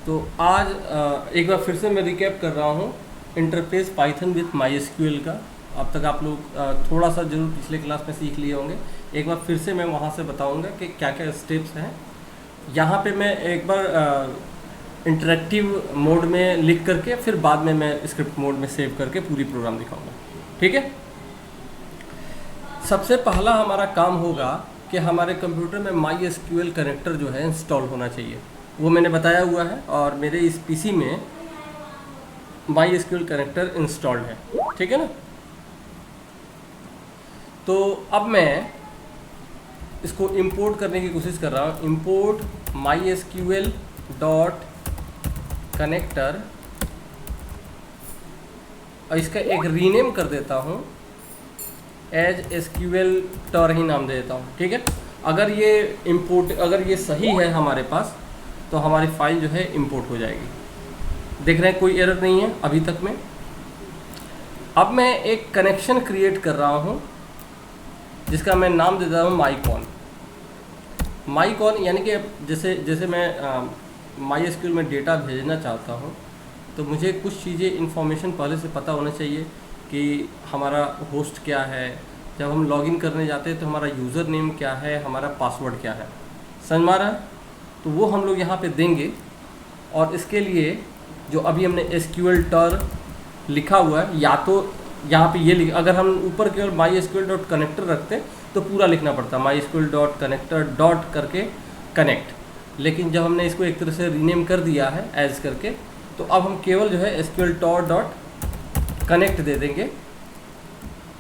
तो आज एक बार फिर से मैं रिकैप कर रहा हूँ interface Python with my SQL का। अब तक आप लोग थोड़ा सा जरूर पिछले क्लास में सीख लिए होंगे। एक बार फिर से मैं वहाँ से बताऊँगा कि क्या क्या स्टेप्स हैं। यहाँ पे मैं एक बार इंटरेक्टिव मोड में लिख करके फिर बाद में मैं स्क्रिप्ट मोड में सेव करके पूरी प्रोग्राम दिखाऊंगा। ठीक है। सबसे पहला हमारा काम होगा कि हमारे कंप्यूटर में माई एसक्यूएल कनेक्टर जो है इंस्टॉल होना चाहिए। वो मैंने बताया हुआ है और मेरे इस पीसी में माई एसक्यूएल कनेक्टर इंस्टॉल्ड है। ठीक है ना। तो अब मैं इसको इंपोर्ट करने की कोशिश कर रहा हूँ। Import my SQL dot connector और इसका एक रीनेम कर देता हूँ, एज एसक्यूएल टर ही नाम दे देता हूँ। ठीक है। अगर ये सही है हमारे पास तो हमारी फाइल जो है इंपोर्ट हो जाएगी। देख रहे हैं कोई एरर नहीं है अभी तक में। अब मैं एक कनेक्शन क्रिएट कर रहा हूँ जिसका मैं नाम देता हूँ माईकॉन। माईकॉन यानी कि जैसे जैसे मैं माई एसक्यूएल में डेटा भेजना चाहता हूँ तो मुझे कुछ चीज़ें इन्फॉर्मेशन पहले से पता होना चाहिए कि हमारा होस्ट क्या है, जब हम लॉगिन करने जाते हैं तो हमारा यूज़र नेम क्या है, हमारा पासवर्ड क्या है। समझ में आ रहा है। तो वो हम लोग यहाँ पे देंगे और इसके लिए जो अभी हमने एसक्यूएल टर लिखा हुआ है, या तो यहाँ पे ये अगर हम ऊपर केवल माई एसक्यूएल डॉट कनेक्टर रखते तो पूरा लिखना पड़ता my SQL dot connector dot करके कनेक्ट। लेकिन जब हमने इसको एक तरह से रीनेम कर दिया है एज करके, तो अब हम केवल जो है एसक्यूएल टर डॉट कनेक्ट दे देंगे।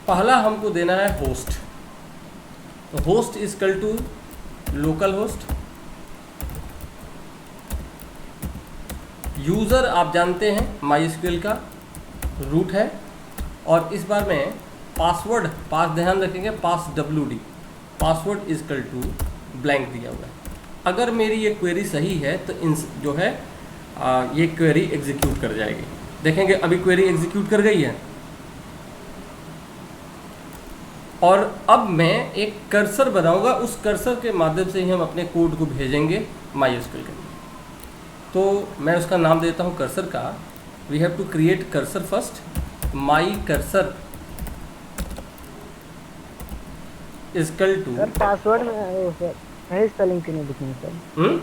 पहला हमको देना है होस्ट। तो host is equal to local host. User आप जानते हैं माई एसक्यूएल का रूट है। और इस बार में पासवर्ड ध्यान रखेंगे, pass WD password is equal to blank दिया हुआ है। अगर मेरी ये क्वेरी सही है तो जो है ये क्वेरी एग्जीक्यूट कर जाएगी। देखेंगे अभी क्वेरी एग्जीक्यूट कर गई है। और अब मैं एक कर्सर बनाऊंगा, उस कर्सर के माध्यम से ही हम अपने कोड को भेजेंगे माई एसक्यूएल के। तो मैं उसका नाम देता हूँ कर्सर का। We have to create cursor first. My cursor is equal to sir password में सर सही स्पेलिंग क्यों नहीं लिखनी सर?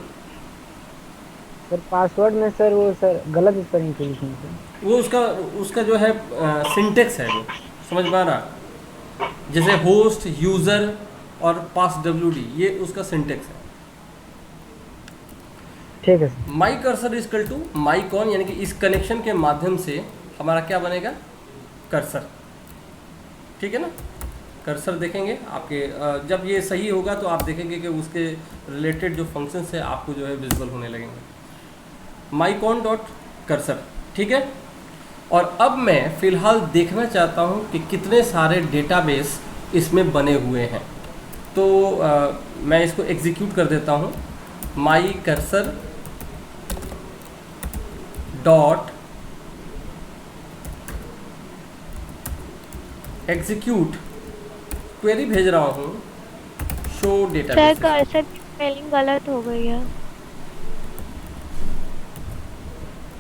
सर पासवर्ड में सर वो सर गलत स्पेलिंग क्यों लिखनी सर? वो उसका जो है सिंटेक्स है, वो समझ में आ रहा। जैसे होस्ट, यूज़र और पास WD ये उसका सिंटेक्स है। ठीक है sir. My cursor is equal to my icon, यानी कि इस कनेक्शन के माध्यम से हमारा क्या बनेगा, कर्सर। ठीक है ना। कर्सर देखेंगे आपके जब ये सही होगा तो आप देखेंगे कि उसके रिलेटेड जो फंक्शंस है आपको जो है विजुअल होने लगेंगे। माईकॉन डॉट कर्सर। ठीक है। और अब मैं फ़िलहाल देखना चाहता हूँ कि कितने सारे डेटाबेस इसमें बने हुए हैं। तो मैं इसको एग्जीक्यूट कर देता हूँ। माई कर्सर डॉट एग्जीक्यूट क्वेरी भेज रहा हूँ, शो सर डेटाबेस। कर्सर की स्पेलिंग गलत हो गई है।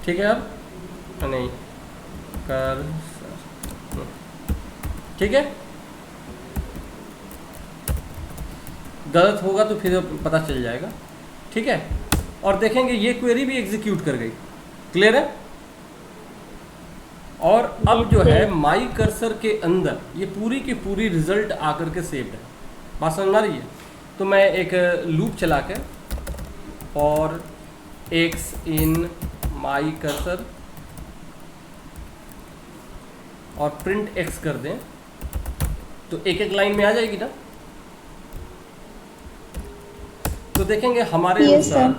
ठीक है। अब नहीं कर्सर। ठीक है। गलत होगा तो फिर पता चल जाएगा। ठीक है। और देखेंगे ये क्वेरी भी एग्जीक्यूट कर गई। क्लियर है। और अब जो है माई कर्सर के अंदर ये पूरी की पूरी रिजल्ट आकर के सेव्ड है। बात समझ में आ रही है। तो मैं एक लूप चला के और एक्स इन माई कर्सर और प्रिंट एक्स कर दें तो एक एक लाइन में आ जाएगी ना। तो देखेंगे हमारे अनुसार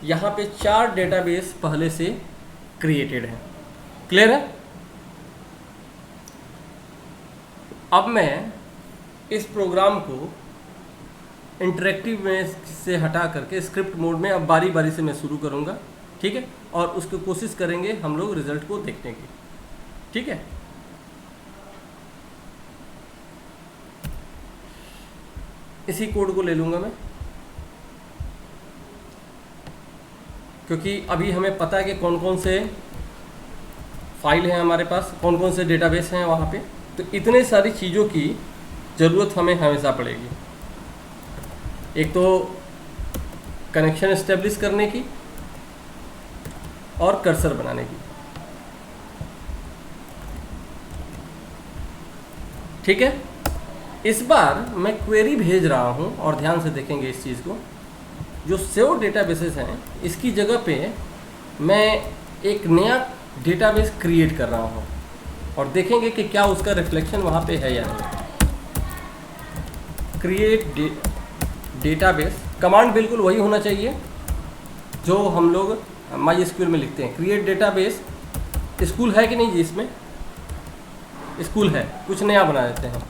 यहाँ पे 4 डेटाबेस पहले से क्रिएटेड हैं। क्लियर है। अब मैं इस प्रोग्राम को इंटरेक्टिव में से हटा करके स्क्रिप्ट मोड में अब बारी बारी से मैं शुरू करूँगा। ठीक है। और उसकी कोशिश करेंगे हम लोग रिजल्ट को देखने की। ठीक है। इसी कोड को ले लूँगा मैं। क्योंकि अभी हमें पता है कि कौन कौन से फाइल हैं हमारे पास, कौन कौन से डेटाबेस हैं वहाँ पे। तो इतने सारी चीज़ों की ज़रूरत हमें हमेशा पड़ेगी। एक तो कनेक्शन इस्टेब्लिश करने की और कर्सर बनाने की। ठीक है, इस बार मैं क्वेरी भेज रहा हूँ और ध्यान से देखेंगे इस चीज़ को। जो सेव डेटाबेसेस हैं इसकी जगह पे मैं एक नया डेटाबेस क्रिएट कर रहा हूँ और देखेंगे कि क्या उसका रिफ्लेक्शन वहाँ पे है या नहीं। क्रिएट डेटाबेस कमांड बिल्कुल वही होना चाहिए जो हम लोग MySQL में लिखते हैं। क्रिएट डेटाबेस स्कूल है कि नहीं जी? इसमें स्कूल है, कुछ नया बना देते हैं।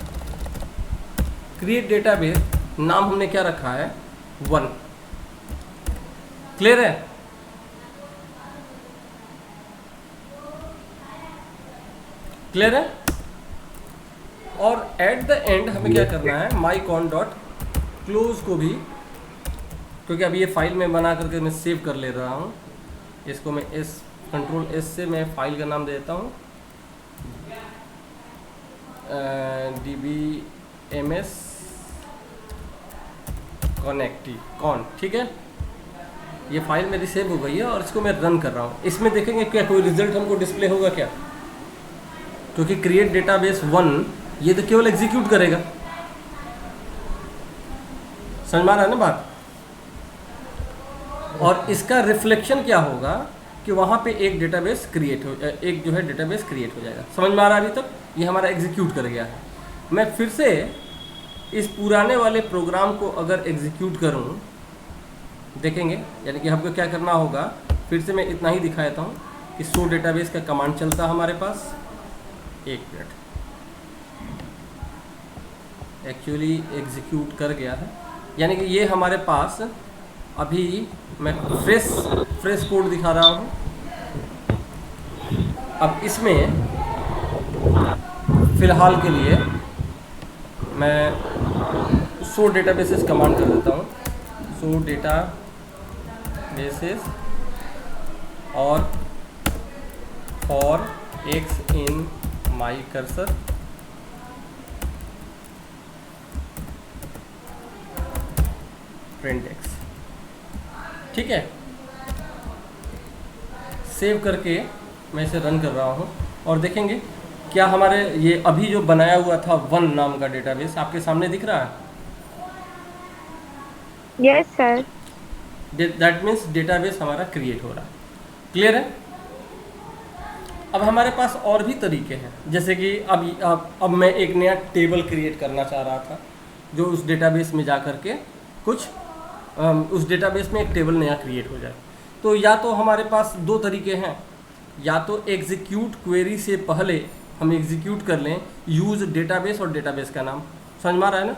क्रिएट डेटाबेस नाम हमने क्या रखा है? 1। क्लियर है? क्लियर है? और एट द एंड हमें क्या करना है? mycon डॉट क्लोज को भी, क्योंकि अभी ये फाइल में बना करके मैं सेव कर ले रहा हूँ। इसको मैं कंट्रोल S से मैं फाइल का नाम दे देता हूँ dbms connecticon। ठीक है, ये फाइल मेरी सेव हो गई है और इसको मैं रन कर रहा हूँ। इसमें देखेंगे क्या कोई रिजल्ट हमको डिस्प्ले होगा क्या? क्योंकि क्रिएट डेटाबेस 1 ये तो केवल एग्जीक्यूट करेगा। समझ में आ रहा है ना बात? और इसका रिफ्लेक्शन क्या होगा कि वहाँ पे एक डेटाबेस क्रिएट हो, एक जो है डेटाबेस क्रिएट हो जाएगा। समझ में आ रहा है? अभी तक ये हमारा एग्जीक्यूट कर गया है। मैं फिर से इस पुराने वाले प्रोग्राम को अगर एग्जीक्यूट करूँ, देखेंगे यानी कि हमको क्या करना होगा। फिर से मैं इतना ही दिखा देता हूँ कि शो डेटाबेस का कमांड चलता है हमारे पास। एक मिनट, एक्चुअली एग्जीक्यूट कर गया है, यानी कि ये हमारे पास अभी मैं फ्रेश कोड दिखा रहा हूँ। अब इसमें फ़िलहाल के लिए मैं शो डेटाबेसेस कमांड कर देता हूँ। शो डेटाबेसेस और for x in my cursor print x। ठीक है, सेव करके मैं इसे रन कर रहा हूँ और देखेंगे क्या हमारे ये अभी जो बनाया हुआ था 1 नाम का डेटाबेस आपके सामने दिख रहा है? Yes sir. That means database हमारा क्रिएट हो रहा है। क्लियर है? अब हमारे पास और भी तरीके हैं, जैसे कि अब मैं एक नया टेबल क्रिएट करना चाह रहा था जो उस डेटाबेस में जा कर के कुछ उस डेटाबेस में एक टेबल नया क्रिएट हो जाए। तो या तो हमारे पास 2 तरीके हैं, या तो एग्जीक्यूट क्वेरी से पहले हम एग्जीक्यूट कर लें यूज़ डेटाबेस और डेटाबेस का नाम। समझ में आ रहा है ना?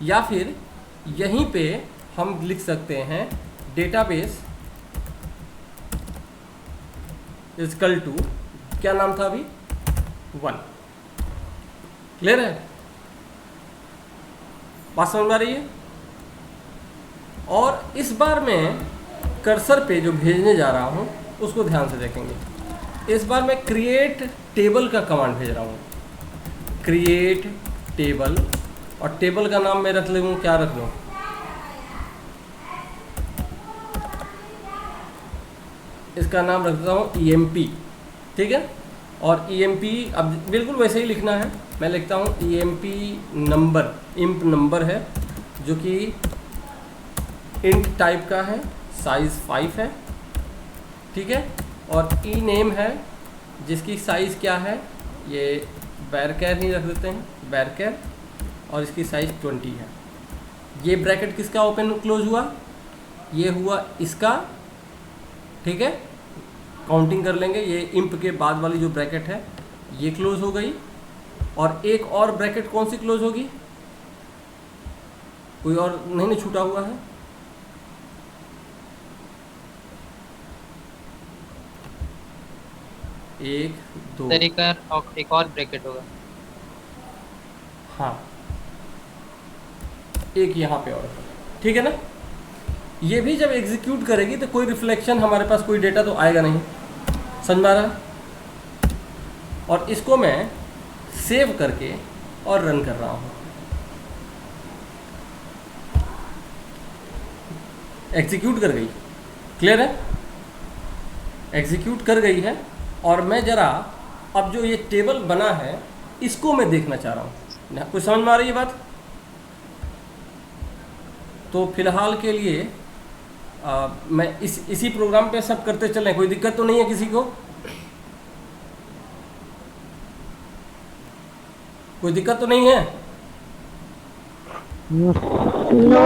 या फिर यहीं पे हम लिख सकते हैं डेटाबेस इक्वल टू, क्या नाम था अभी? 1। क्लियर है? बात समझ में आ रही है? और इस बार मैं कर्सर पे जो भेजने जा रहा हूँ उसको ध्यान से देखेंगे। इस बार मैं क्रिएट टेबल का कमांड भेज रहा हूँ। क्रिएट टेबल, और टेबल का नाम मैं रख लूँ, क्या रख लूँ? इसका नाम रख देता हूँ EMP। ठीक है, और EMP अब बिल्कुल वैसे ही लिखना है। मैं लिखता हूँ EMP नंबर, इंप नंबर है जो कि इंट टाइप का है, साइज़ 5 है। ठीक है, और ई नेम है जिसकी साइज़ क्या है, ये बैरकैर ही रख देते हैं, बैरकैर, और इसकी साइज़ 20 है। ये ब्रैकेट किसका ओपन क्लोज हुआ? ये हुआ इसका। ठीक है, काउंटिंग कर लेंगे। ये इंप के बाद वाली जो ब्रैकेट है ये क्लोज हो गई, और एक और ब्रैकेट कौन सी क्लोज होगी? कोई और नहीं छूटा हुआ है? एक दो, एक और ब्रैकेट होगा। हाँ, एक यहाँ पे और। ठीक है ना? ये भी जब एग्जीक्यूट करेगी तो कोई रिफ्लेक्शन, हमारे पास कोई डेटा तो आएगा नहीं। समझ में आ रहा है? और इसको मैं सेव करके और रन कर रहा हूँ। एग्जीक्यूट कर गई, क्लियर है? एग्जीक्यूट कर गई है। और मैं ज़रा अब जो ये टेबल बना है इसको मैं देखना चाह रहा हूँ। कुछ समझ में आ रही है बात? तो फिलहाल के लिए मैं इसी प्रोग्राम पे सब करते चलें, कोई दिक्कत तो नहीं है किसी को? कोई दिक्कत तो नहीं है? No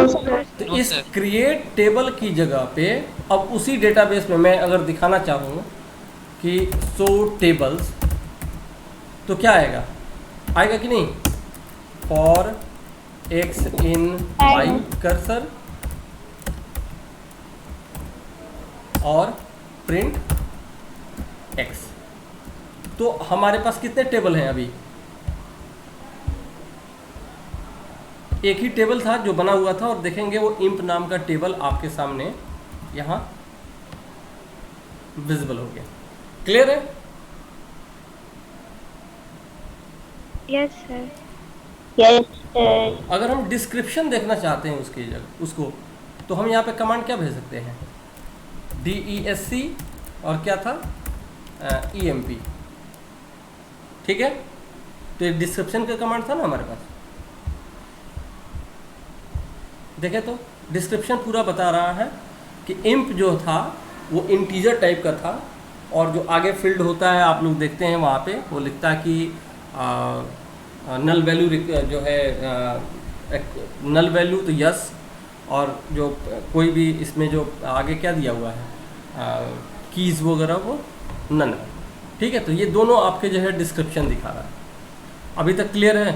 sir. तो इस क्रिएट टेबल की जगह पे अब उसी डेटाबेस में मैं अगर दिखाना चाहूँ कि शो टेबल्स, तो क्या आएगा? आएगा कि नहीं? For X in Y cursor और प्रिंट एक्स। तो हमारे पास कितने टेबल हैं अभी? एक ही टेबल था जो बना हुआ था, और देखेंगे वो इंप नाम का टेबल आपके सामने यहाँ विजिबल हो गया। क्लियर है? Yes sir. Yes sir. अगर हम डिस्क्रिप्शन देखना चाहते हैं उसकी जगह उसको, तो हम यहाँ पे कमांड क्या भेज सकते हैं? DESC और क्या था? EMP। ठीक है, तो ये डिस्क्रिप्शन का कमांड था ना हमारे पास। देखें तो डिस्क्रिप्शन पूरा बता रहा है कि इंप जो था वो इंटीजर टाइप का था, और जो आगे फील्ड होता है आप लोग देखते हैं वहाँ पे वो लिखता है कि नल वैल्यू जो है नल वैल्यू तो यस, और जो कोई भी इसमें जो आगे क्या दिया हुआ है कीज़ वगैरह वो नन है। ठीक है, तो ये दोनों आपके जो है डिस्क्रिप्शन दिखा रहा है। अभी तक क्लियर है?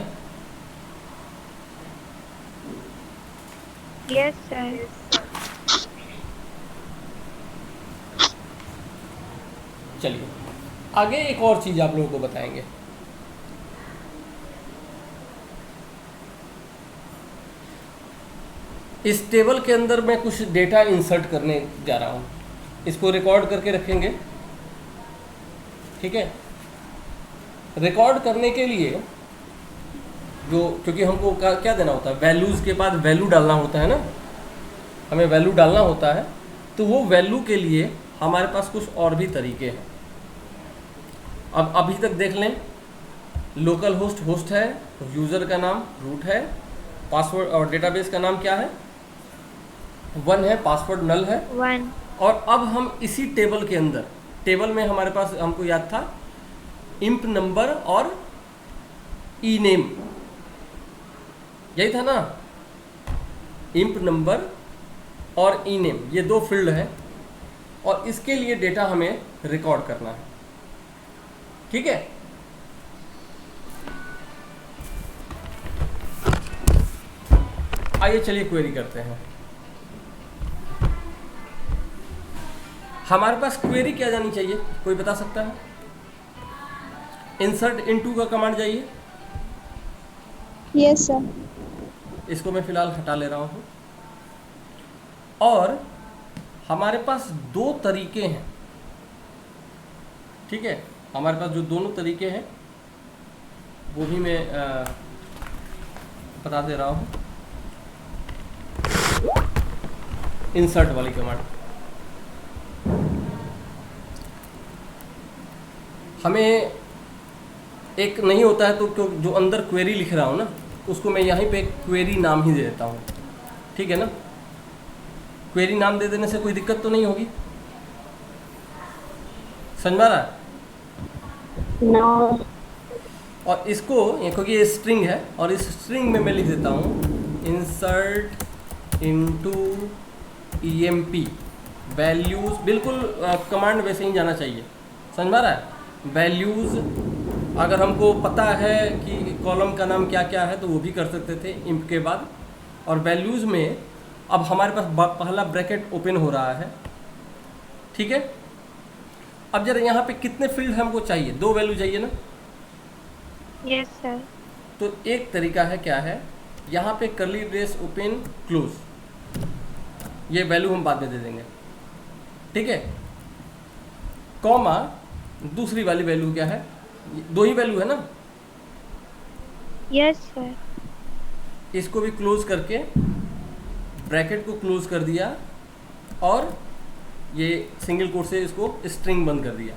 Yes sir. चलिए आगे एक और चीज़ आप लोगों को बताएंगे। इस टेबल के अंदर मैं कुछ डेटा इंसर्ट करने जा रहा हूँ, इसको रिकॉर्ड करके रखेंगे। ठीक है, रिकॉर्ड करने के लिए जो, क्योंकि हमको क्या देना होता है, वैल्यूज़ के बाद वैल्यू डालना होता है ना, हमें वैल्यू डालना होता है। तो वो वैल्यू के लिए हमारे पास कुछ और भी तरीके हैं। अब अभी तक देख लें, लोकल होस्ट होस्ट है, यूज़र का नाम रूट है, पासवर्ड और डेटाबेस का नाम क्या है? 1 है, पासवर्ड नल है। 1। और अब हम इसी टेबल के अंदर, टेबल में हमारे पास हमको याद था इंप नंबर और ई नेम, यही था ना? इंप नंबर और ई नेम, ये 2 फील्ड हैं, और इसके लिए डेटा हमें रिकॉर्ड करना है। ठीक है, आइए चलिए क्वेरी करते हैं। हमारे पास क्वेरी क्या जानी चाहिए, कोई बता सकता है? इंसर्ट इनटू का कमांड जाइए। Yes sir. इसको मैं फिलहाल हटा ले रहा हूँ। और हमारे पास 2 तरीके हैं। ठीक है, हमारे पास जो दोनों तरीके हैं वो भी मैं बता दे रहा हूँ। इंसर्ट वाली कमांड, हमें एक नहीं होता है तो जो अंदर क्वेरी लिख रहा हूँ ना, उसको मैं यहीं पे क्वेरी नाम ही दे देता हूँ। ठीक है ना? क्वेरी नाम दे देने से कोई दिक्कत तो नहीं होगी? समझ में आ रहा है? नो। और इसको, क्योंकि ये स्ट्रिंग है, और इस स्ट्रिंग में मैं लिख देता हूँ इंसर्ट इनटू EMP वैल्यूज़। बिल्कुल कमांड वैसे ही जाना चाहिए। समझ में आ रहा है? वैल्यूज़, अगर हमको पता है कि कॉलम का नाम क्या क्या है तो वो भी कर सकते थे इंप के बाद। और वैल्यूज़ में अब हमारे पास पहला ब्रैकेट ओपन हो रहा है। ठीक है, अब जरा यहाँ पे कितने फील्ड हमको चाहिए? 2 वैल्यू चाहिए ना? Yes sir. तो एक तरीका है, क्या है, यहाँ पे कर्ली ब्रेस ओपन क्लोज, ये वैल्यू हम बाद में दे देंगे, ठीक है। कॉमा दूसरी वाली वैल्यू क्या है, दो ही वैल्यू है ना, Yes, sir. इसको भी क्लोज करके ब्रैकेट को क्लोज कर दिया और ये सिंगल कोट से इसको स्ट्रिंग बंद कर दिया,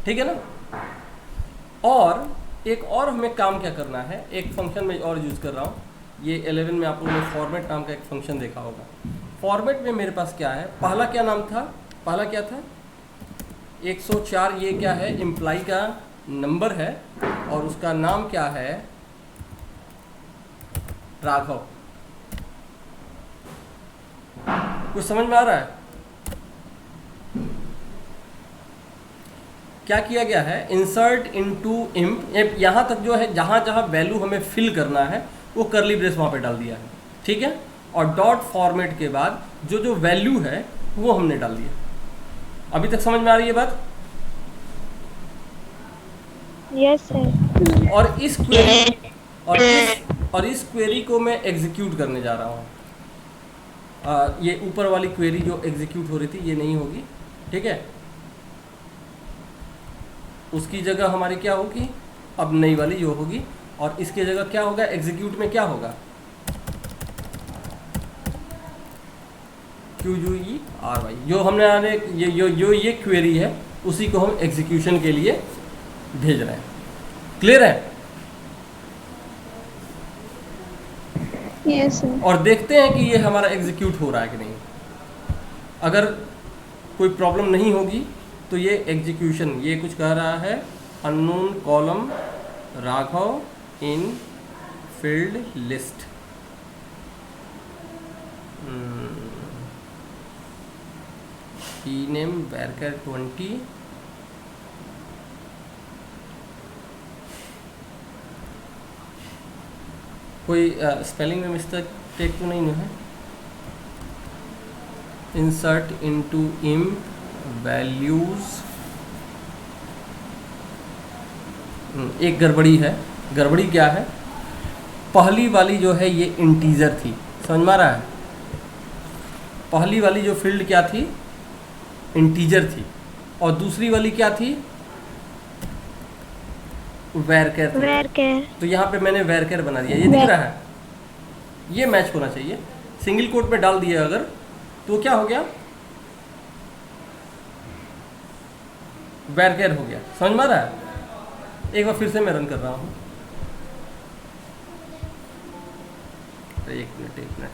ठीक है ना। और एक और हमें काम क्या करना है, एक फंक्शन में और यूज़ कर रहा हूँ, ये 11 में आप लोगों ने फॉर्मेट नाम का एक फंक्शन देखा होगा। फॉर्मेट में मेरे पास क्या है, पहला क्या नाम था, पहला क्या था 104, ये क्या है, इम्प्लाई का नंबर है और उसका नाम क्या है, राघव। कुछ समझ में आ रहा है? क्या किया गया है, इंसर्ट इनटू इम्प, यहाँ तक जो है जहाँ जहाँ वैल्यू हमें फिल करना है वो करली ब्रेस वहाँ पे डाल दिया है, ठीक है। और डॉट फॉर्मेट के बाद जो जो वैल्यू है वो हमने डाल दिया। अभी तक समझ में आ रही है बात? Yes, sir. और इस क्वेरी को मैं एग्जीक्यूट करने जा रहा हूँ। ये ऊपर वाली क्वेरी जो एग्जीक्यूट हो रही थी ये नहीं होगी, ठीक है। उसकी जगह हमारी क्या होगी, अब नई वाली जो होगी, और इसकी जगह क्या होगा, एग्जीक्यूट में क्या होगा, QUERY, जो हमने आने ये क्वेरी है उसी को हम एग्जीक्यूशन के लिए भेज रहे हैं। क्लियर है? Yes, sir. और देखते हैं कि ये हमारा एग्जीक्यूट हो रहा है कि नहीं। अगर कोई प्रॉब्लम नहीं होगी तो ये एग्जीक्यूशन, ये कुछ कह रहा है, अननोन कॉलम राघव इन फील्ड लिस्ट, नेम varchar 20, कोई स्पेलिंग में मिस्टेक तो नहीं है। इंसर्ट इनटू इम्प वैल्यूज, एक गड़बड़ी है। गड़बड़ी क्या है, पहली वाली जो है ये इंटीजर थी, समझ में आ रहा है। पहली वाली जो फील्ड क्या थी, इंटीजर थी, और दूसरी वाली क्या थी, वैरकर थी। Where? तो यहाँ पे मैंने वैरकर बना दिया, ये दिख रहा है, ये मैच होना चाहिए। सिंगल कोट में डाल दिया अगर तो क्या हो गया, वैरकर हो गया। समझ में आ रहा है? एक बार फिर से मैं रन कर रहा हूँ, एक मिनट।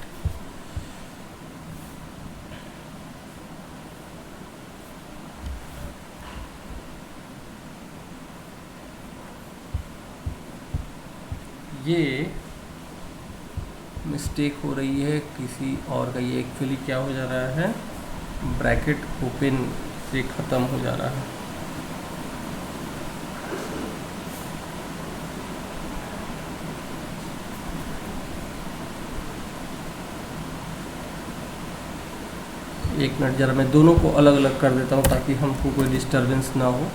ये मिस्टेक हो रही है किसी और का, ये एक्चुअली क्या हो जा रहा है, ब्रैकेट ओपन से ख़त्म हो जा रहा है। एक मिनट ज़रा मैं दोनों को अलग अलग कर देता हूँ ताकि हमको कोई डिस्टरबेंस ना हो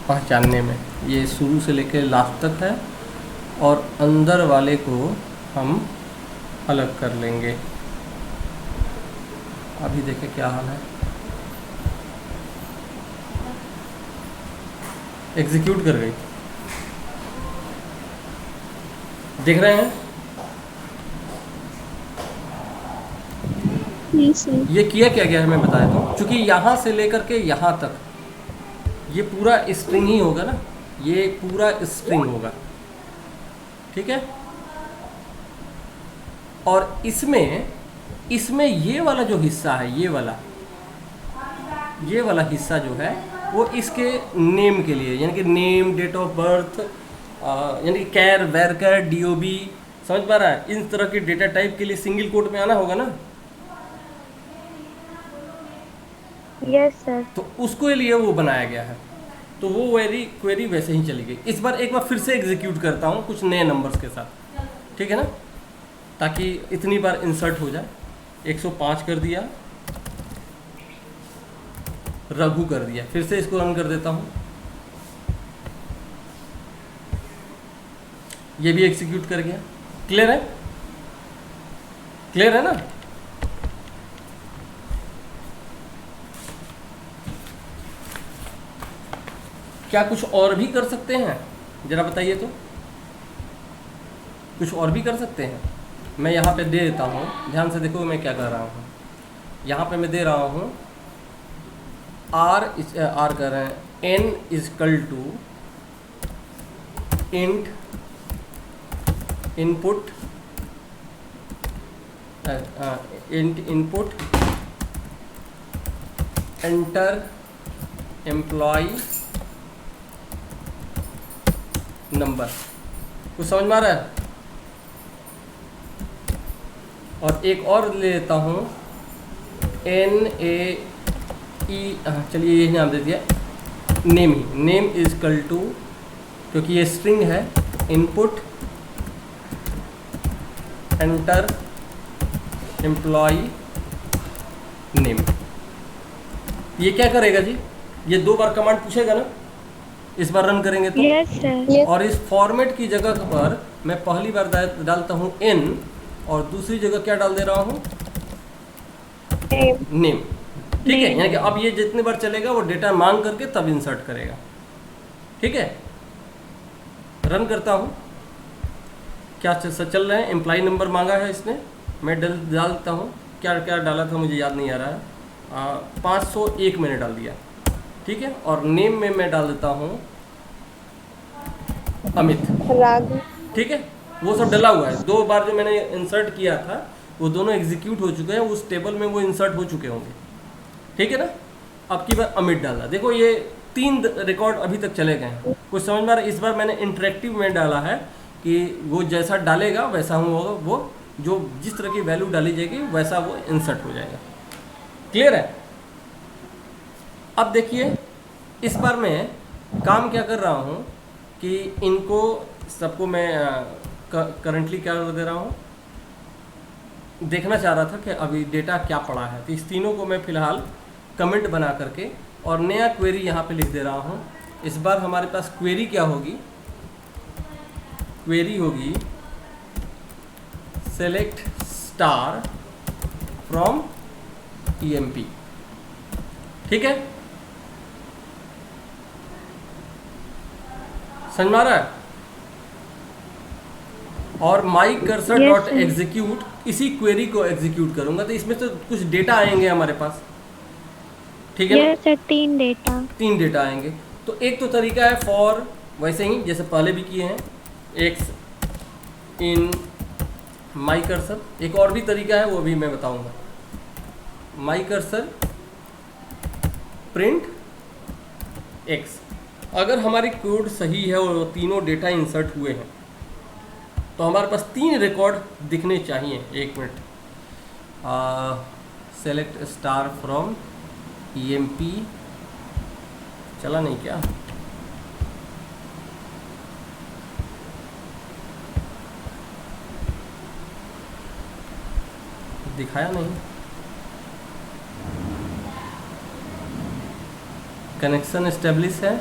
पहचानने में। ये शुरू से लेकर लास्ट तक है और अंदर वाले को हम अलग कर लेंगे। अभी देखें क्या हाल है, एग्जीक्यूट कर गई, देख रहे हैं? ये किया क्या गया है मैं बताया हूँ, क्योंकि यहाँ से लेकर के यहाँ तक ये पूरा स्ट्रिंग ही होगा ना, ये पूरा स्ट्रिंग होगा, ठीक है। और इसमें ये वाला जो हिस्सा है, ये वाला हिस्सा जो है वो इसके नेम के लिए, यानी कि नेम, डेट ऑफ बर्थ, यानी कि कैर, वैरकर, DOB, समझ पा रहा है, इन तरह के डेटा टाइप के लिए सिंगल कोट में आना होगा ना। Yes, sir. तो उसके लिए वो बनाया गया है, तो वो क्वेरी वैसे ही चली गई। इस बार एक बार फिर से एग्जीक्यूट करता हूँ कुछ नए नंबर्स के साथ, ठीक है ना, ताकि इतनी बार इंसर्ट हो जाए। 105 कर दिया, रघु कर दिया, फिर से इसको रन कर देता हूँ, ये भी एग्जीक्यूट कर गया। क्लियर है? क्लियर है ना? क्या कुछ और भी कर सकते हैं? ज़रा बताइए तो, कुछ और भी कर सकते हैं? मैं यहाँ पे दे देता हूँ, ध्यान से देखो मैं क्या कर रहा हूँ। यहाँ पे मैं दे रहा हूँ आर कर रहे हैं n is equal to int input enter employee number. कुछ समझ में आ रहा है? और एक और ले लेता हूँ NAE, चलिए यही नाम दे दिया, नेम ही, नेम इजकल टू, क्योंकि ये स्ट्रिंग है, इनपुट एंटर एम्प्लॉय नेम। ये क्या करेगा जी? ये 2 बार कमांड पूछेगा ना, इस बार रन करेंगे तो। Yes, sir. और इस फॉर्मेट की जगह पर मैं पहली बार डालता हूँ n और दूसरी जगह क्या डाल दे रहा हूँ? नेम। ठीक है, यानी कि अब ये जितनी बार चलेगा वो डेटा मांग करके तब इंसर्ट करेगा। ठीक है, रन करता हूँ। क्या चल रहा है? एम्प्लॉय नंबर मांगा है इसने, मैं डालता हूँ। क्या क्या डाला था मुझे याद नहीं आ रहा है। 501 मैंने डाल दिया। ठीक है, और नेम में मैं डाल देता हूँ अमित। राघव। ठीक है, वो सब डला हुआ है। 2 बार जो मैंने इंसर्ट किया था वो दोनों एग्जीक्यूट हो चुके हैं, उस टेबल में वो इंसर्ट हो चुके होंगे। ठीक है ना। अब की बार अमित डाला, देखो ये 3 रिकॉर्ड अभी तक चले गए हैं। कुछ समझ में आ रहा है? इस बार मैंने इंटरेक्टिव में डाला है कि वो जैसा डालेगा वैसा होगा, वो जो जिस तरह की वैल्यू डाली जाएगी वैसा वो इंसर्ट हो जाएगा। क्लियर है? अब देखिए इस बार मैं काम क्या कर रहा हूँ कि इनको सबको मैं करंटली क्या दे रहा हूँ, देखना चाह रहा था कि अभी डेटा क्या पड़ा है। तो इस तीनों को मैं फ़िलहाल कमेंट बना करके और नया क्वेरी यहाँ पे लिख दे रहा हूँ। इस बार हमारे पास क्वेरी क्या होगी? क्वेरी होगी सेलेक्ट स्टार फ्रॉम EMP। ठीक है, समझ में आ रहा है? और माई कर्सर डॉट एग्जीक्यूट, इसी क्वेरी को एग्जीक्यूट करूंगा तो इसमें तो कुछ डेटा आएंगे हमारे पास। ठीक है ना? Yes, sir. 3 डेटा। 3 डेटा आएंगे। तो एक तो तरीका है फॉर, वैसे ही जैसे पहले भी किए हैं, एक्स इन माई कर्सर। एक और भी तरीका है, वो भी मैं बताऊंगा। My cursor print x. अगर हमारी कोड सही है और तीनों डेटा इंसर्ट हुए हैं तो हमारे पास 3 रिकॉर्ड दिखने चाहिए। 1 minute, select star from EMP चला नहीं क्या? दिखाया नहीं। कनेक्शन एस्टेब्लिश है,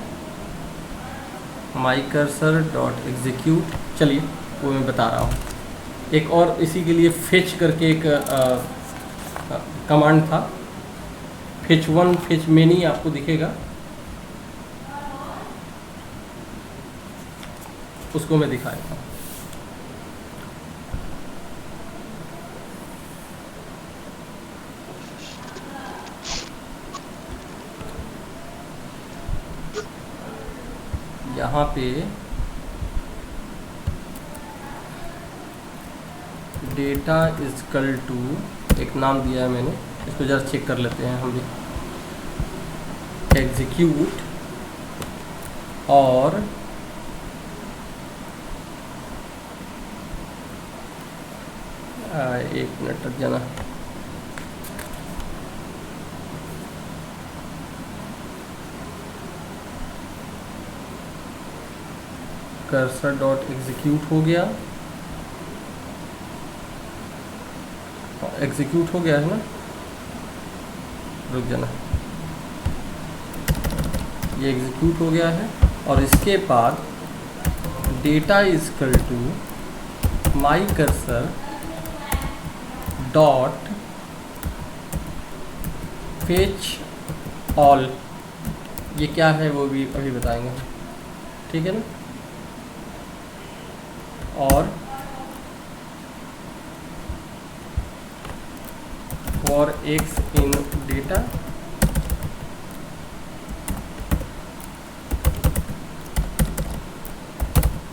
माई कर्सर डॉट एग्जीक्यूट। चलिए वो मैं बता रहा हूँ। एक और इसी के लिए फेच करके एक कमांड था, फेच 1 फेच मेनी, आपको दिखेगा, उसको मैं दिखाएगा। यहाँ पे डेटा इजकल टू एक नाम दिया है मैंने, इसको जरा चेक कर लेते हैं हम भी। एग्जीक्यूट और एक मिनट तक जाना। कर्सर डॉट एग्जीक्यूट हो गया, एग्जीक्यूट हो गया है ना, रुक जाना, ये एग्जीक्यूट हो गया है। और इसके बाद data is equal to my cursor dot fetch all. ये क्या है वो भी अभी बताएंगे, ठीक है ना। और for X in data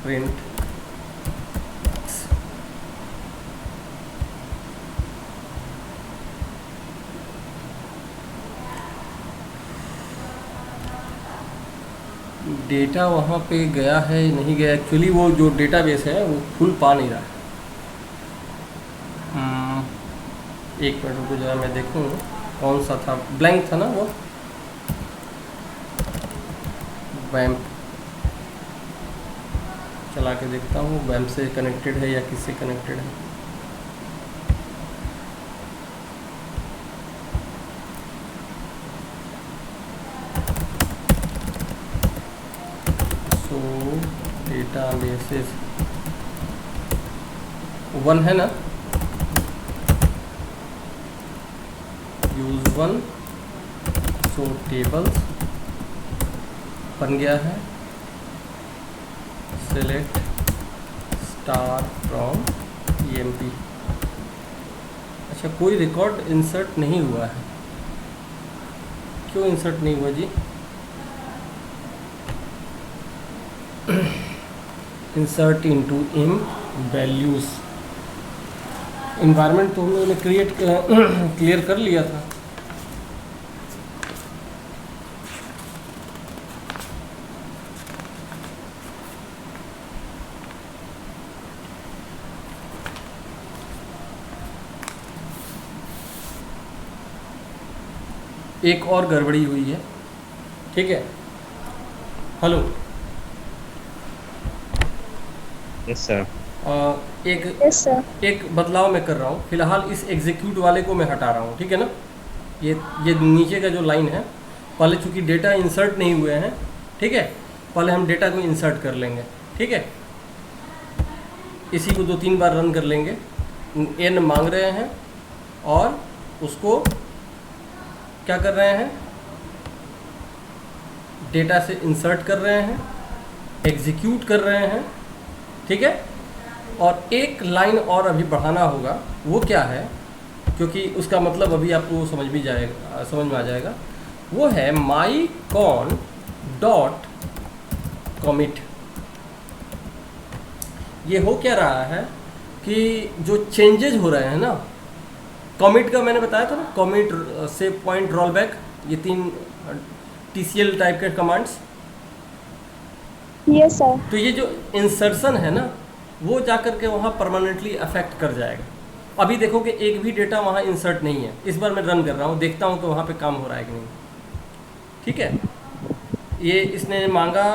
print data वहाँ पे गया है नहीं गया, एक्चुअली वो जो डेटाबेस है वो फुल पा नहीं रहा है। एक मिनट रुको जरा, मैं देखूँ कौन सा था, ब्लैंक था ना वो, वैम्प चला के देखता हूँ वैम्प से कनेक्टेड है या किससे कनेक्टेड है। सो डेटाबेसेस 1 है ना, यूज 1, सो टेबल्स बन गया है, सेलेक्ट स्टार फ्रॉम EMP। अच्छा, कोई रिकॉर्ड इंसर्ट नहीं हुआ है, क्यों इंसर्ट नहीं हुआ जी? इंसर्ट इनटू इम वैल्यूज, इन्वायरमेंट तो हम लोगों ने क्लियर कर लिया था। एक और गड़बड़ी हुई है, ठीक है। Hello, yes sir. एक बदलाव मैं कर रहा हूँ फिलहाल, इस एग्जीक्यूट वाले को मैं हटा रहा हूँ, ठीक है ना। ये नीचे का जो लाइन है, पहले चूंकि डेटा इंसर्ट नहीं हुए हैं, ठीक है, पहले हम डेटा को इंसर्ट कर लेंगे, ठीक है। इसी को 2-3 बार रन कर लेंगे। n मांग रहे हैं और उसको क्या कर रहे हैं, डेटा से इंसर्ट कर रहे हैं, एग्जीक्यूट कर रहे हैं, ठीक है। और एक लाइन और अभी बढ़ाना होगा, वो क्या है, क्योंकि उसका मतलब अभी आपको समझ में आ जाएगा। वो है माई कॉन डॉट कॉमिट। ये हो क्या रहा है कि जो चेंजेज हो रहे हैं ना, कॉमिट का मैंने बताया था ना, कॉमिट से पॉइंट रोलबैक, ये 3 TCL टाइप के कमांड्स। Yes sir. तो ये जो इंसर्शन है ना, वो जा कर के वहाँ परमानेंटली अफेक्ट कर जाएगा। अभी देखो कि एक भी डेटा वहाँ इंसर्ट नहीं है। इस बार मैं रन कर रहा हूँ, देखता हूँ कि वहाँ पे काम हो रहा है कि नहीं, ठीक है। ये इसने मांगा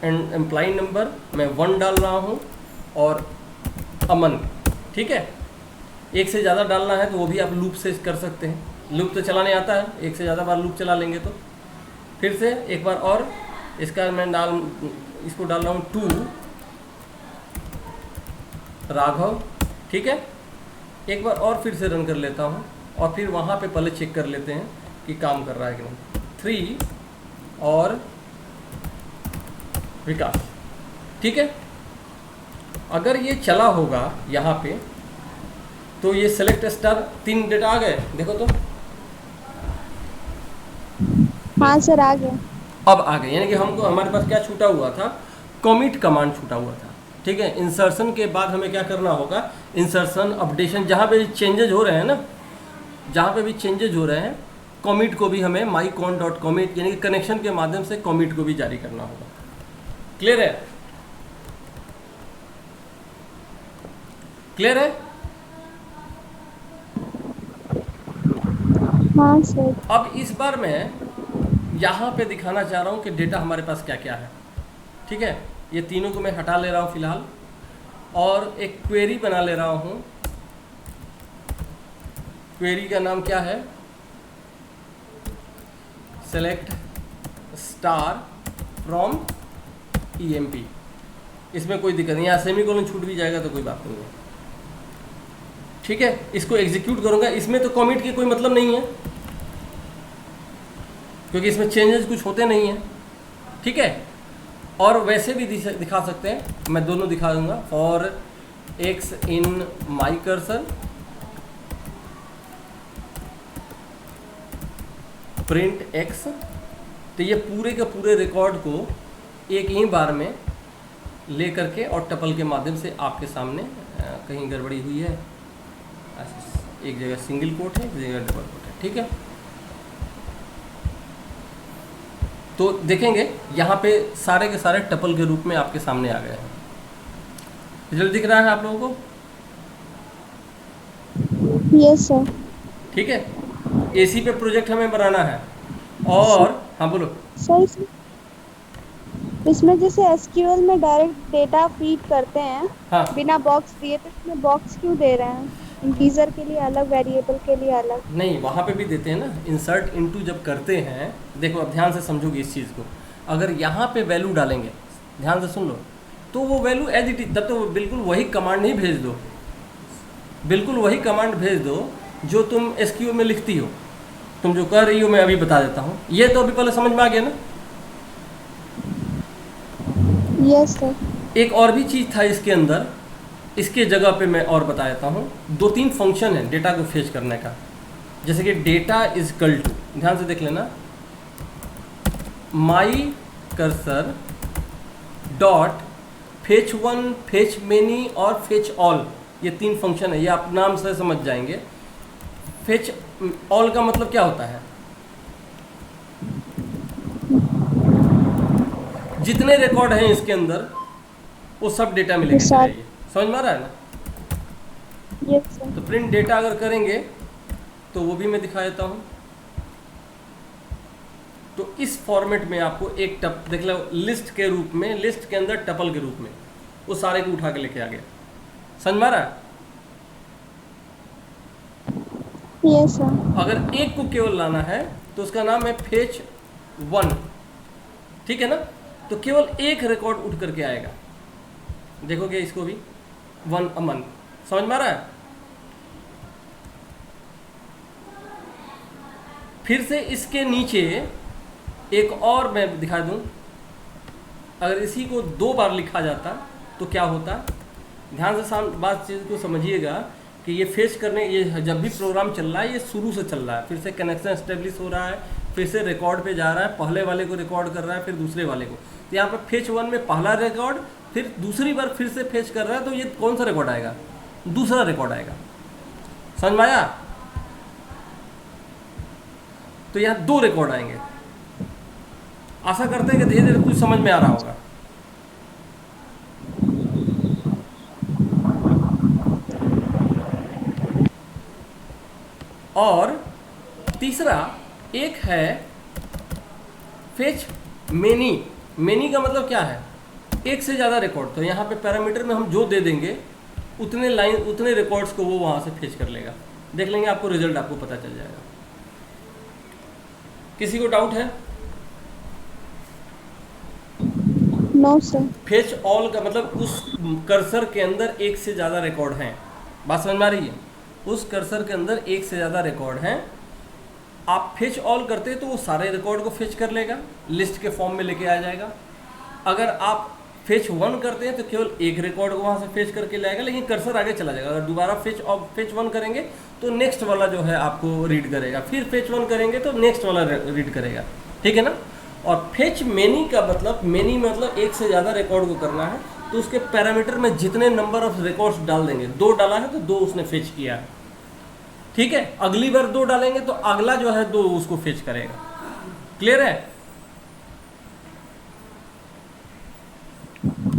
एम्प्लॉय नंबर, मैं 1 डाल रहा हूँ, और अमन, ठीक है। एक से ज़्यादा डालना है तो वो भी आप लूप से कर सकते हैं, लूप तो चलाने आता है, एक से ज़्यादा बार लूप चला लेंगे तो। फिर से एक बार और इसका मैं इसको डाल रहा हूँ 2 राघव, ठीक है। एक बार और फिर से रन कर लेता हूँ, और फिर वहाँ पे पहले चेक कर लेते हैं कि काम कर रहा है कि नहीं। 3 और विकास, ठीक है। अगर ये चला होगा यहाँ पे, तो ये सेलेक्ट स्टार 3 डेटा आ गए, देखो तो। हाँ सर आ गए। अब आ गए, यानी कि हमको हमारे पास क्या छूटा हुआ था, कमिट कमांड छूटा हुआ था, ठीक है। इंसर्शन के बाद हमें क्या करना होगा, इंसर्शन अपडेशन, जहाँ पे चेंजेज हो रहे हैं ना, जहाँ पे भी चेंजेज हो रहे हैं, कमिट को भी हमें माई कॉन डॉट कमिट, यानी कि कनेक्शन के माध्यम से कमिट को भी जारी करना होगा। क्लियर है? क्लियर है? हाँ सर। अब इस बार मैं यहाँ पे दिखाना चाह रहा हूँ कि डेटा हमारे पास क्या क्या है, ठीक है। ये तीनों को मैं हटा ले रहा हूँ फिलहाल, और एक क्वेरी बना ले रहा हूँ। क्वेरी का नाम क्या है, सेलेक्ट स्टार फ्रॉम EMP। इसमें कोई दिक्कत नहीं, यहाँ सेमीकोलन छूट भी जाएगा तो कोई बात नहीं है, ठीक है। इसको एग्जीक्यूट करूँगा, इसमें तो कमिट की कोई मतलब नहीं है, क्योंकि इसमें चेंजेस कुछ होते नहीं हैं, ठीक है। और वैसे भी दिखा सकते हैं, मैं दोनों दिखा दूंगा। For X in my cursor print X, तो ये पूरे के पूरे रिकॉर्ड को एक ही बार में ले करके और टपल के माध्यम से आपके सामने कहीं गड़बड़ी हुई है, एक जगह सिंगल कोट है, एक जगह डबल कोट है, ठीक है। तो देखेंगे यहाँ पे सारे के सारे टपल के रूप में आपके सामने आ गए हैं। रिजल्ट दिख रहा है आप लोगों को? Yes sir. ठीक है, एसी पे प्रोजेक्ट हमें बनाना है। और हाँ बोलो सर इसमें जैसे एसक्यूएल में डायरेक्ट डेटा फीड करते हैं हाँ बिना बॉक्स दिए, तो इसमें बॉक्स क्यों दे रहे हैं? इंटीजर के लिए अलग, वेरिएबल के लिए अलग। नहीं, वहाँ पे भी देते हैं ना, इंसर्ट इनटू जब करते हैं। देखो अब ध्यान से समझोगे इस चीज़ को, अगर यहाँ पे वैल्यू डालेंगे, ध्यान से सुन लो, तो वो वैल्यू एज इट इज, तब तो बिल्कुल वही कमांड ही भेज दो, बिल्कुल वही कमांड भेज दो जो तुम एसक्यूएल में लिखती हो। तुम जो कर रही हो मैं अभी बता देता हूँ, ये तो अभी पहले समझ में आ गया ना। Yes sir. एक और भी चीज़ था इसके अंदर, इसके जगह पे मैं और बता देता हूँ। 2-3 फंक्शन है डेटा को फेच करने का, जैसे कि डेटा इज इक्वल टू, ध्यान से देख लेना, माई cursor dot fetch one, fetch many और फेच ऑल, ये 3 फंक्शन है, ये आप नाम से समझ जाएंगे। फेच ऑल का मतलब क्या होता है? जितने रिकॉर्ड हैं इसके अंदर वो सब डेटा मिलेगा, चाहिए, समझ में आ रहा है ना। Yes sir. तो प्रिंट डेटा अगर करेंगे तो वो भी मैं दिखा देता हूँ। तो इस फॉर्मेट में आपको एक टप देख लो, लिस्ट के रूप में, लिस्ट के अंदर टपल के रूप में वो सारे को उठा के लेके आ गया, समझ में आ रहा है। Yes sir. अगर एक को केवल लाना है तो उसका नाम है फेच वन, ठीक है ना। तो केवल एक रिकॉर्ड उठ करके आएगा, देखोगे इसको भी, वन अ मंथ, समझ में आ रहा है। फिर से इसके नीचे एक और मैं दिखा दूं, अगर इसी को 2 बार लिखा जाता तो क्या होता। ध्यान से बात चीज़ को समझिएगा कि ये फेच करने, ये जब भी प्रोग्राम चल रहा है ये शुरू से चल रहा है, फिर से कनेक्शन एस्टेब्लिश हो रहा है, फिर से रिकॉर्ड पे जा रहा है, पहले वाले को रिकॉर्ड कर रहा है, फिर दूसरे वाले को। तो यहाँ पर फेच वन में पहला रिकॉर्ड, फिर दूसरी बार फिर से फेच कर रहा है, तो ये कौन सा रिकॉर्ड आएगा? दूसरा रिकॉर्ड आएगा, समझ में आया। तो यहाँ 2 रिकॉर्ड आएंगे। आशा करते हैं कि धीरे धीरे कुछ समझ में आ रहा होगा। और तीसरा एक है फेच मेनी। मेनी का मतलब क्या है? एक से ज़्यादा रिकॉर्ड। तो यहाँ पे पैरामीटर में हम जो दे देंगे उतने लाइन, उतने रिकॉर्ड्स को वो वहाँ से फेच कर लेगा। देख लेंगे, आपको रिजल्ट आपको पता चल जाएगा। किसी को डाउट है? No sir. फेच ऑल का मतलब उस कर्सर के अंदर एक से ज़्यादा रिकॉर्ड हैं, बात समझ में आ रही है। उस कर्सर के अंदर एक से ज़्यादा रिकॉर्ड हैं, आप फेच ऑल करते तो वो सारे रिकॉर्ड को फेच कर लेगा, लिस्ट के फॉर्म में लेके आ जाएगा। अगर आप फेच वन करते हैं तो केवल एक रिकॉर्ड को वहाँ से फेच करके लाएगा, लेकिन कर्सर आगे चला जाएगा। अगर दोबारा फेच वन करेंगे तो नेक्स्ट वाला जो है आपको रीड करेगा, फिर फेच वन करेंगे तो नेक्स्ट वाला रीड करेगा, ठीक है ना। और फेच मेनी का मतलब, मेनी मतलब एक से ज़्यादा रिकॉर्ड को करना है, तो उसके पैरामीटर में जितने नंबर ऑफ रिकॉर्ड्स डाल देंगे, 2 डाला है तो 2 उसने फेच किया है, ठीक है। अगली बार 2 डालेंगे तो अगला जो है 2 उसको फेच करेगा। क्लियर है?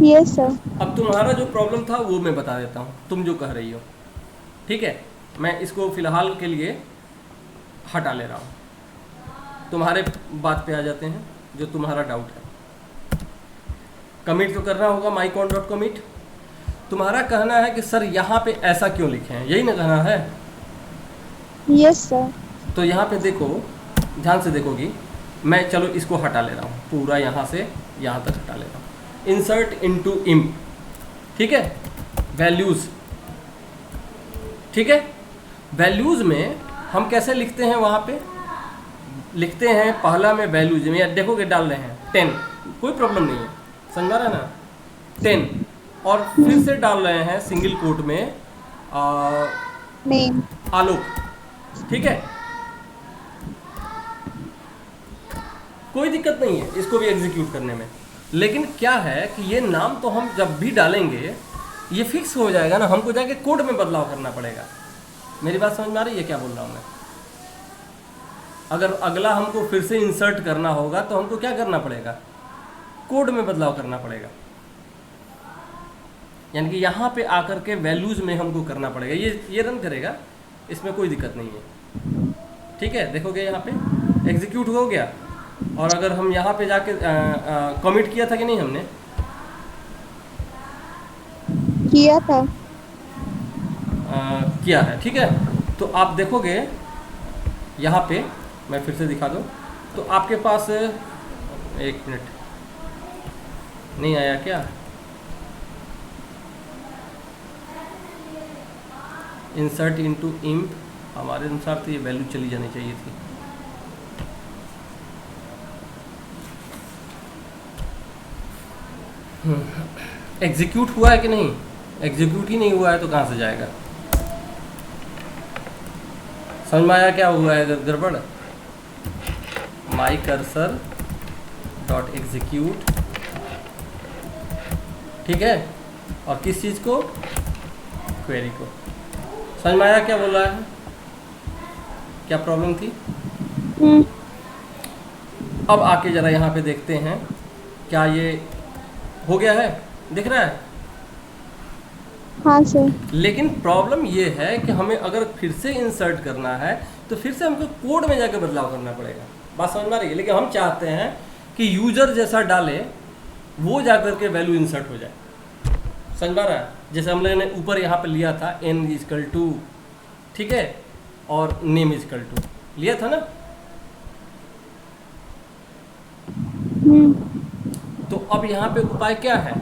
Yes sir. अब तुम्हारा जो प्रॉब्लम था वो मैं बता देता हूँ, तुम जो कह रही हो, ठीक है। मैं इसको फिलहाल के लिए हटा ले रहा हूँ, तुम्हारे बात पे आ जाते हैं जो तुम्हारा डाउट है। कमिट तो करना होगा mycon.commit। तुम्हारा कहना है कि सर यहाँ पे ऐसा क्यों लिखे हैं, यही ना कहना है? Yes sir. तो यहाँ पे देखो, ध्यान से देखोगी, मैं चलो इसको हटा ले रहा हूँ, पूरा यहाँ से यहाँ तक हटा ले रहा हूँ। इंसर्ट इनटू इम्प, ठीक है, वैल्यूज़, ठीक है। वैल्यूज़ में हम कैसे लिखते हैं? वहाँ पे लिखते हैं पहला में वैल्यू जिसमें या देखोगे डाल रहे हैं 10, कोई प्रॉब्लम नहीं है, समझ रहा है ना, 10, और फिर से डाल रहे हैं सिंगल कोट में नेम। आलोक, ठीक है, कोई दिक्कत नहीं है इसको भी एग्जीक्यूट करने में। लेकिन क्या है कि ये नाम तो हम जब भी डालेंगे ये फिक्स हो जाएगा ना, हमको जाके कोड में बदलाव करना पड़ेगा। मेरी बात समझ में आ रही है क्या बोल रहा हूँ मैं? अगर अगला हमको फिर से इंसर्ट करना होगा तो हमको क्या करना पड़ेगा, कोड में बदलाव करना पड़ेगा, यानी कि यहाँ पे आकर के वैल्यूज़ में हमको करना पड़ेगा। ये रन करेगा, इसमें कोई दिक्कत नहीं है, ठीक है। देखोगे यहाँ पे एग्जीक्यूट हो गया, और अगर हम यहाँ पे जाके कमिट किया था कि नहीं हमने, किया था, किया है, ठीक है। तो आप देखोगे यहाँ पे, मैं फिर से दिखा दूँ तो आपके पास, एक मिनट, नहीं आया क्या, इंसर्ट इनटू इंप, हमारे अनुसार तो ये वैल्यू चली जानी चाहिए थी। एग्जीक्यूट हुआ है कि नहीं, एग्जीक्यूट ही नहीं हुआ है तो कहाँ से जाएगा, समझ में आया क्या हुआ है गड़बड़। माई कर्सर डॉट एग्जीक्यूट, ठीक है, और किस चीज़ को, क्वेरी को। समझ में आया क्या बोल रहा है, क्या प्रॉब्लम थी। अब आके ज़रा यहाँ पे देखते हैं क्या ये हो गया है, दिख रहा है। हाँ सर। लेकिन प्रॉब्लम ये है कि हमें अगर फिर से इंसर्ट करना है तो फिर से हमको कोड में जाकर बदलाव करना पड़ेगा। बात समझ में आ रही है। लेकिन हम चाहते हैं कि यूजर जैसा डाले वो जाकर के वैल्यू इंसर्ट हो जाए, समझ में आ रहा है। जैसे हम लोगों ने ऊपर यहाँ पे लिया था n इजकल टू, ठीक है, और नेम इजकल टू लिया था ना। तो अब यहाँ पे उपाय क्या है,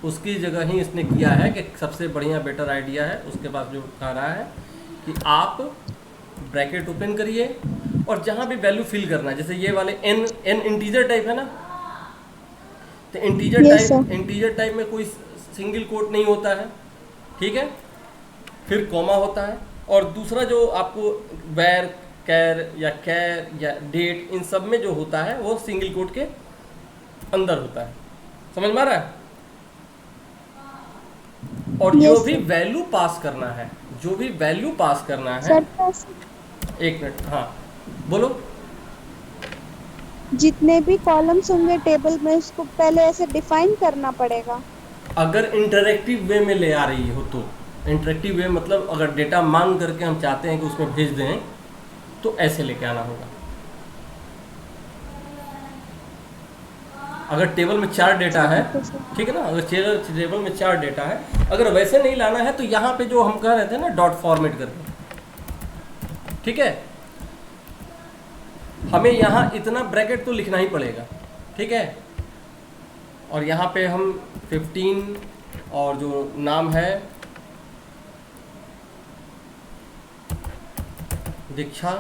उसकी जगह ही इसने किया है कि सबसे बढ़िया बेटर आइडिया है उसके पास जो कह रहा है कि आप ब्रैकेट ओपन करिए और जहाँ भी वैल्यू फिल करना है, जैसे ये वाले n इंटीजर टाइप है ना, तो इंटीजर टाइप में कोई सिंगल कोट नहीं होता है, ठीक है, फिर कॉमा होता है, और दूसरा जो आपको वैर, कैर या डेट, इन सब में जो होता है वो सिंगल कोट के अंदर होता है, समझ में आ रहा है। और जो भी वैल्यू पास करना है, जो भी वैल्यू पास करना है, एक मिनट, हाँ बोलो। जितने भी कॉलम्स होंगे टेबल में उसको पहले ऐसे डिफाइन करना पड़ेगा। अगर इंटरेक्टिव वे में ले आ रही हो तो, इंटरेक्टिव वे मतलब अगर डेटा मांग करके हम चाहते हैं कि उसमें भेज दें तो ऐसे लेके आना होगा। अगर टेबल में 4 डेटा है, ठीक है ना, अगर टेबल में 4 डेटा है, अगर वैसे नहीं लाना है तो यहाँ पे जो हम कह रहे थे ना डॉट फॉर्मेट करके, ठीक है, हमें यहाँ इतना ब्रैकेट तो लिखना ही पड़ेगा, ठीक है। और यहाँ पे हम 15 और जो नाम है दीक्षा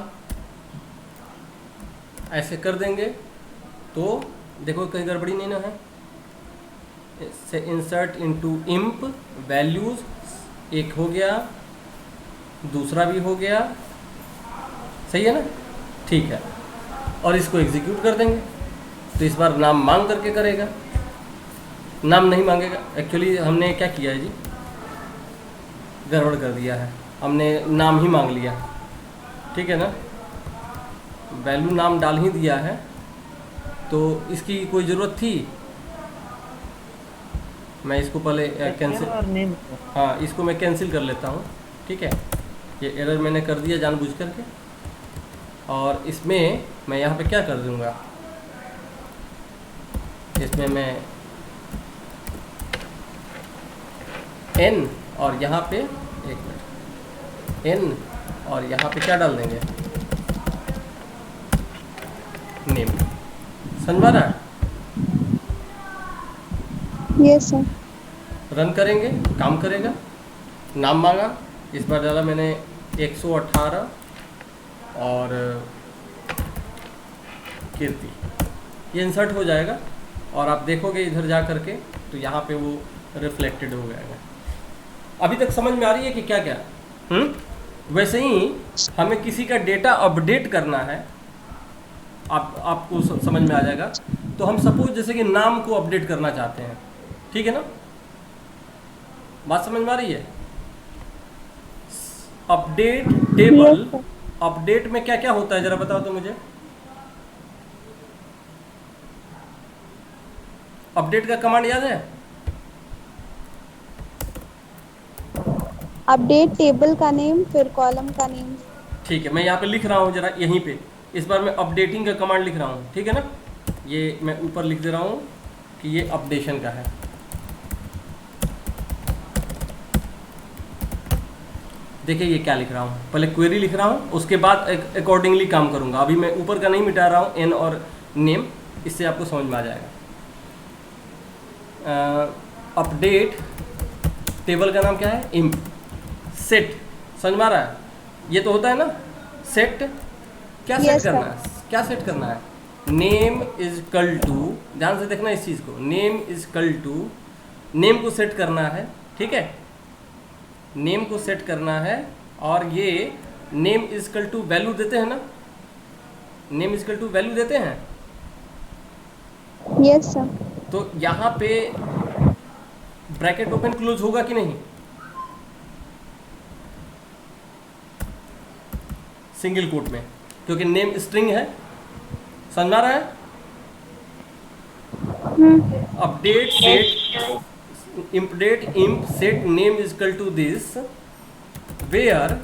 ऐसे कर देंगे तो देखो कहीं गड़बड़ी नहीं ना है। से इंसर्ट इनटू इंप वैल्यूज एक हो गया, दूसरा भी हो गया, सही है ना, ठीक है। और इसको एग्जीक्यूट कर देंगे तो इस बार नाम मांग करके करेगा, नाम नहीं मांगेगा। एक्चुअली हमने क्या किया है जी, गड़बड़ कर दिया है, हमने नाम ही मांग लिया, ठीक है ना, वैल्यू नाम डाल ही दिया है, तो इसकी कोई ज़रूरत थी। मैं इसको पहले कैंसिल, हाँ इसको मैं कैंसिल कर लेता हूँ, ठीक है, ये एरर मैंने कर दिया जानबूझ करके। और इसमें मैं यहाँ पे क्या कर दूँगा, इसमें मैं n और यहाँ पे एक मिनट n और यहाँ पे क्या डाल देंगे, नेम, समझ रहा है। Yes sir. रन करेंगे, काम करेगा। नाम मांगा, इस बार डाला मैंने 118 और कीर्ति, ये इंसर्ट हो जाएगा और आप देखोगे इधर जा करके तो यहाँ पे वो रिफ्लेक्टेड हो जाएगा। अभी तक समझ में आ रही है कि क्या क्या? वैसे ही हमें किसी का डेटा अपडेट करना है, आपको समझ में आ जाएगा। तो हम सपोज जैसे कि नाम को अपडेट करना चाहते हैं, ठीक है ना, बात समझ में आ रही है? अपडेट टेबल, अपडेट में क्या क्या होता है जरा बताओ तो मुझे। अपडेट का कमांड याद है? अपडेट टेबल का नेम फिर कॉलम का नेम। ठीक है, मैं यहाँ पे लिख रहा हूँ जरा यहीं पे, इस बार मैं अपडेटिंग का कमांड लिख रहा हूँ, ठीक है ना। ये मैं ऊपर लिख दे रहा हूँ कि ये अपडेशन का है। देखिए ये क्या लिख रहा हूँ, पहले क्वेरी लिख रहा हूँ, उसके बाद अकॉर्डिंगली काम करूँगा। अभी मैं ऊपर का नहीं मिटा रहा हूँ, एन और नेम, इससे आपको समझ में आ जाएगा। अपडेट टेबल का नाम क्या है? इम्प। सेट, समझ में आ रहा है? ये तो होता है ना सेट। क्या सेट Yes, करना sir. है? क्या सेट करना है? नेम इज इक्वल टू, ध्यान से देखना इस चीज़ को, name is equal to, name को सेट करना है, ठीक है, नेम को सेट करना है। और ये name is equal to value देते हैं ना, name is equal to value देते हैं। Yes sir. तो यहाँ पे ब्रैकेट ओपन क्लोज होगा कि नहीं? सिंगल कोट में, क्योंकि नेम स्ट्रिंग है, समझ में आ रहा है? Update set, update emp set name is equal to this, where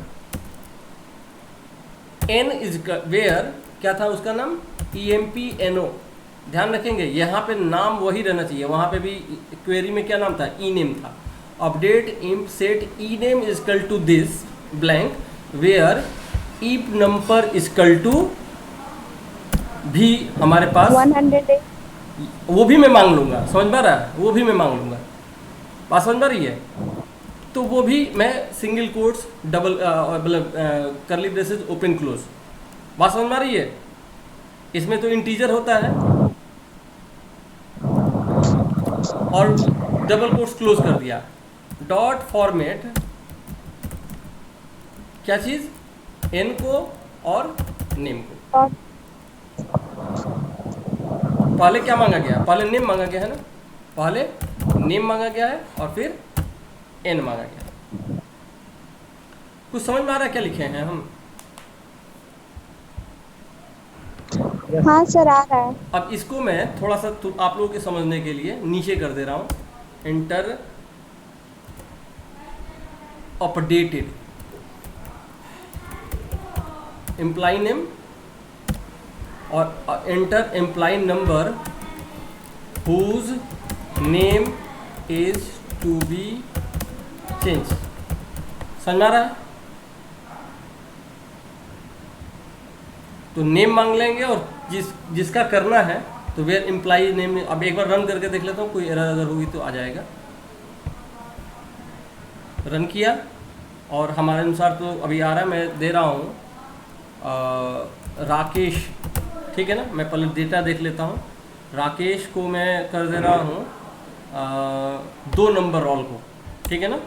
n is, where क्या था उसका नाम? EMPNO। ध्यान रखेंगे यहाँ पे नाम वही रहना चाहिए, वहाँ पे भी क्वेरी में क्या नाम था? ई नेम था। Update emp set E name is equal to this blank, where emp number equal to भी हमारे पास 108। वो भी मैं मांग लूँगा, समझ में आ रहा है? वो भी मैं मांग लूँगा, बात समझ में आ रही है? तो वो भी मैं सिंगल कोट्स डबल मतलब करली ब्रेसेस ओपन क्लोज, बात समझ में आ रही है? इसमें तो इंटीजर होता है और डबल कोट्स क्लोज कर दिया। डॉट फॉर्मेट क्या चीज़? एन को और नेम को। पहले क्या मांगा गया? पहले नेम मांगा गया है ना, पहले नेम मांगा गया है और फिर एन मांगा गया। कुछ समझ में आ रहा है क्या लिखे हैं हम? हाँ सर आ रहा है। अब इसको मैं थोड़ा सा आप लोगों के समझने के लिए नीचे कर दे रहा हूँ। एंटर अपडेटेड एम्प्लॉय नेम और enter employee number whose name is to be change. समझ में आ रहा है? तो नेम मांग लेंगे और जिसका करना है तो वेयर एम्प्लॉय नेम। अब एक बार रन करके देख लेता हूँ, कोई एरर अगर होगी तो आ जाएगा। रन किया और हमारे अनुसार तो अभी आ रहा है, मैं दे रहा हूँ राकेश, ठीक है ना। मैं पहले डेटा देख लेता हूँ। राकेश को मैं कर दे रहा हूँ 2 नंबर रोल को, ठीक है ना,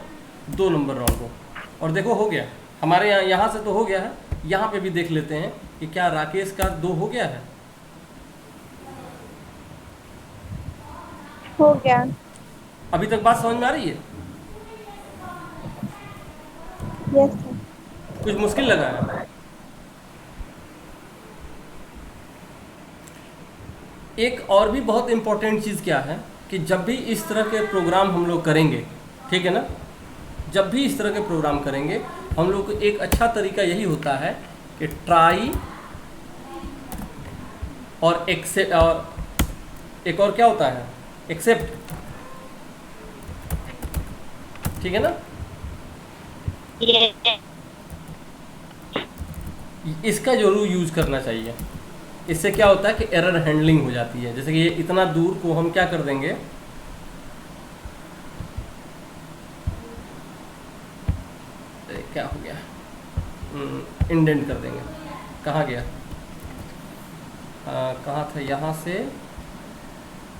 2 नंबर रोल को। और देखो हो गया हमारे यहाँ से तो हो गया है। यहाँ पे भी देख लेते हैं कि क्या राकेश का 2 हो गया है। हो गया। अभी तक बात समझ में आ रही है? Yes sir. कुछ मुश्किल लगा है? एक और भी बहुत इम्पोर्टेंट चीज़ क्या है कि जब भी इस तरह के प्रोग्राम हम लोग करेंगे, ठीक है ना, जब भी इस तरह के प्रोग्राम करेंगे हम लोग को एक अच्छा तरीका यही होता है कि ट्राई और एक्सेप्ट, और एक और क्या होता है? एक्सेप्ट, ठीक है ना। इसका जरूर यूज़ करना चाहिए। इससे क्या होता है कि एरर हैंडलिंग हो जाती है। जैसे कि ये इतना दूर को हम क्या कर देंगे, क्या हो गया, इंडेंट कर देंगे। कहाँ गया? कहाँ था, यहाँ से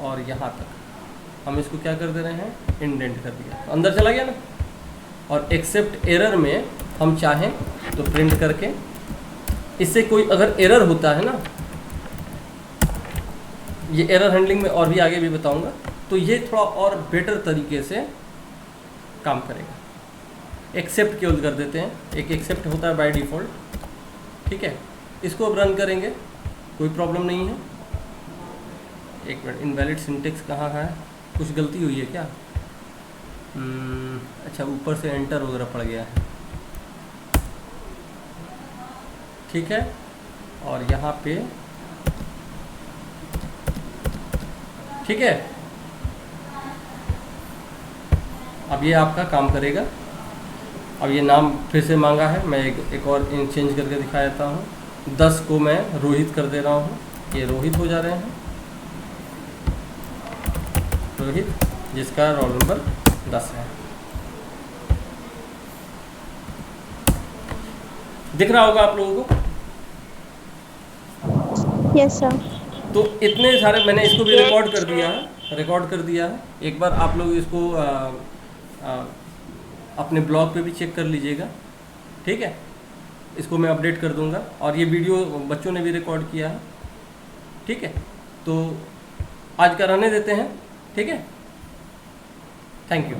और यहाँ तक हम इसको क्या कर दे रहे हैं, इंडेंट कर दिया, तो अंदर चला गया ना। और एक्सेप्ट एरर में हम चाहें तो प्रिंट करके, इससे कोई अगर एरर होता है ना, ये एरर हैंडलिंग में और भी आगे भी बताऊंगा, तो ये थोड़ा और बेटर तरीके से काम करेगा। एक्सेप्ट केवल कर देते हैं, एक एक्सेप्ट होता है बाय डिफ़ॉल्ट, ठीक है। इसको अब रन करेंगे, कोई प्रॉब्लम नहीं है। एक मिनट, इनवैलिड सिंटेक्स कहाँ है, कुछ गलती हुई है क्या? अच्छा, ऊपर से एंटर वगैरह पड़ गया है, ठीक है। और यहाँ पे ठीक है, अब ये आपका काम करेगा। अब ये नाम फिर से मांगा है, मैं एक और चेंज करके दिखा देता हूँ। 10 को मैं रोहित कर दे रहा हूँ, ये रोहित हो जा रहे हैं, रोहित जिसका रोल नंबर 10 है। दिख रहा होगा आप लोगों को? Yes sir. तो इतने सारे मैंने इसको भी रिकॉर्ड कर दिया है, एक बार आप लोग इसको अपने ब्लॉग पे भी चेक कर लीजिएगा, ठीक है। इसको मैं अपडेट कर दूंगा, और ये वीडियो बच्चों ने भी रिकॉर्ड किया है, ठीक है। तो आज का रहने देते हैं, ठीक है। Thank you.